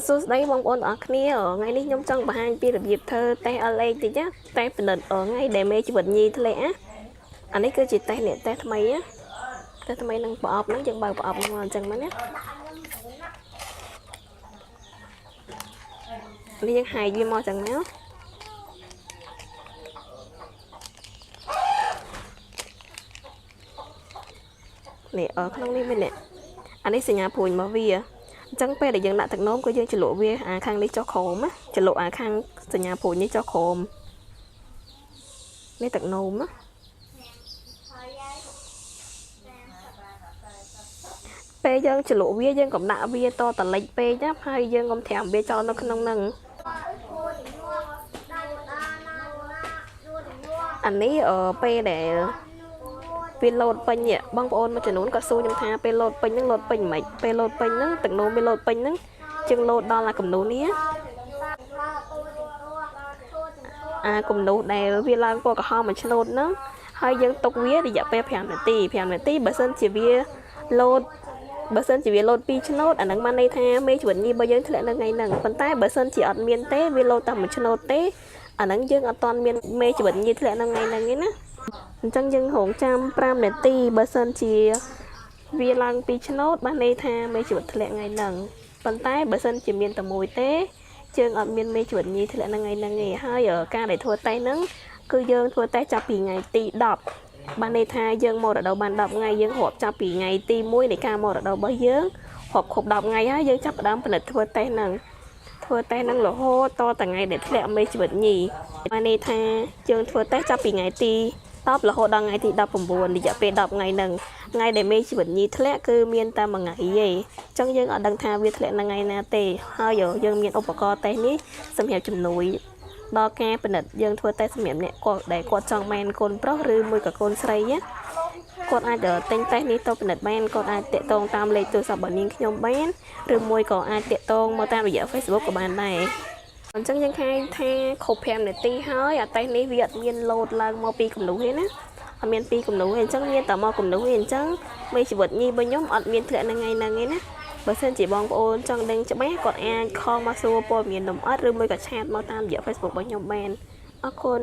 សួស្តីបងប្អូនទាំងអស់គ្នាថ្ងៃនេះខ្ញុំចង់បង្ហាញពីរបៀបធ្វើតេស្ត LA តិចណាតេស្តពិនិត្យថ្ងៃដែលមេជីវិតញីធ្លាក់ណាអានេះគឺជាតេស្តនេះតេស្តថ្មីណាតេស្តថ្មីនឹងប្រអប់ហ្នឹងយើងបើកប្រអប់ហ្នឹងមកអញ្ចឹងមកណានេះយើងហាយវាមកអញ្ចឹងមកនេះក្នុងនេះមាននេះអានេះសញ្ញាព្រួយមកវាអញ្ចឹងពេលដែលយើងដាក់ទឹកនោមក៏យើងចលក់វាអាខាងនេះចុះក្រោមណាចលក់អាខាងសញ្ញាព្រួយនេះចុះក្រោមនេះទឹកនោមណាពេលយើងចលក់វាយើងកុំដាក់វាតតលិចពេកណាហើយយើងកុំត្រាំវាចោលនៅក្នុងហ្នឹងអានេះពេលដែលវាលោតពេញបងប្អូនមួយចំនួនក៏សួរខ្ញុំថាពេលលោតពេញហ្នឹងលោតពេញមិនពេលលោតពេញហ្នឹងទឹកនោមវាលោតពេញហ្នឹងជាងលោតដល់អាគំនូនេះអាគំនូដែលវាឡើងពណ៌ក្រហមមួយឆ្នូតហ្នឹងហើយយើងទុកវារយៈពេល5នាទីបើសិនជាវាលោត2ឆ្នូតអាហ្នឹងបានន័យថាមេជីវិតញីរបស់យើងធ្លាក់នៅថ្ងៃហ្នឹងប៉ុន្តែបើសិនជាអត់មានទេវាលោតតែ1ឆ្នូតទេអាហ្នឹងយើងអត់ទាន់មានមេជីវិតញីធ្លាក់នៅថ្ងៃហ្នឹងទេណាអញ្ចឹងយើងរងចាំ5នាទីបើសិនជាវាឡើង2ឆ្នូតបានន័យថាមេជីវិតធ្លាក់ថ្ងៃហ្នឹងប៉ុន្តែបើសិនជាមានតែមួយទេយើងអត់មានមេជីវិតញីធ្លាក់នៅថ្ងៃហ្នឹងទេហើយការដែលធ្វើតេស្តហ្នឹងគឺយើងធ្វើតេស្តចាប់ពីថ្ងៃទី10បានន័យថាយើងមករដូវបាន10ថ្ងៃយើងរាប់ចាប់ពីថ្ងៃទី1នៃការមករដូវរបស់យើងរាប់គ្រប់10ថ្ងៃហើយយើងចាប់ផ្ដើមផលិតធ្វើតេស្តហ្នឹងរហូតតតែថ្ងៃដែលធ្លាក់មេជីវិតញីបានន័យថាយើងធ្វើតេស្តចាប់ពីថ្ងៃទី10រហូតដល់ថ្ងៃទី19រយៈពេល10ថ្ងៃហ្នឹងថ្ងៃដែលមេជីវិតញីធ្លាក់គឺមានតែមួយថ្ងៃទេអញ្ចឹងយើងអត់ដឹងថាវាធ្លាក់នៅថ្ងៃណាទេហើយយើងមានឧបករណ៍តេស្តនេះសម្រាប់ជំនួយដល់ការពិនិត្យយើងធ្វើតេស្តសម្រាប់អ្នកគាត់ចង់បានកូនប្រុសឬមួយក៏កូនស្រីណាគាត់អាចទិញតេស្តនេះទៅពិនិត្យបានគាត់អាចតាក់ទងតាមលេខទូរស័ព្ទរបស់នាងខ្ញុំបានឬមួយក៏អាចតាក់ទងមកតាមរយៈ Facebook ក៏បានដែរអញ្ចឹងយើងខាងថាគ្រប់5នាទីហើយអាតេស្តនេះវាអត់មានលោតឡើងមកពីគំនូទេណាអត់មានពីគំនូទេអញ្ចឹងមានតែមកគំនូទេអញ្ចឹងមេជីវិតញីរបស់ខ្ញុំអត់មានធ្លាក់នៅថ្ងៃហ្នឹងទេណាបើសិនជាបងប្អូនចង់ដឹងច្បាស់គាត់អាចខលមកសួរព័ត៌មានលម្អិតឬមួយក៏ឆាតមកតាមរយៈ Facebook របស់ខ្ញុំបានអរគុណ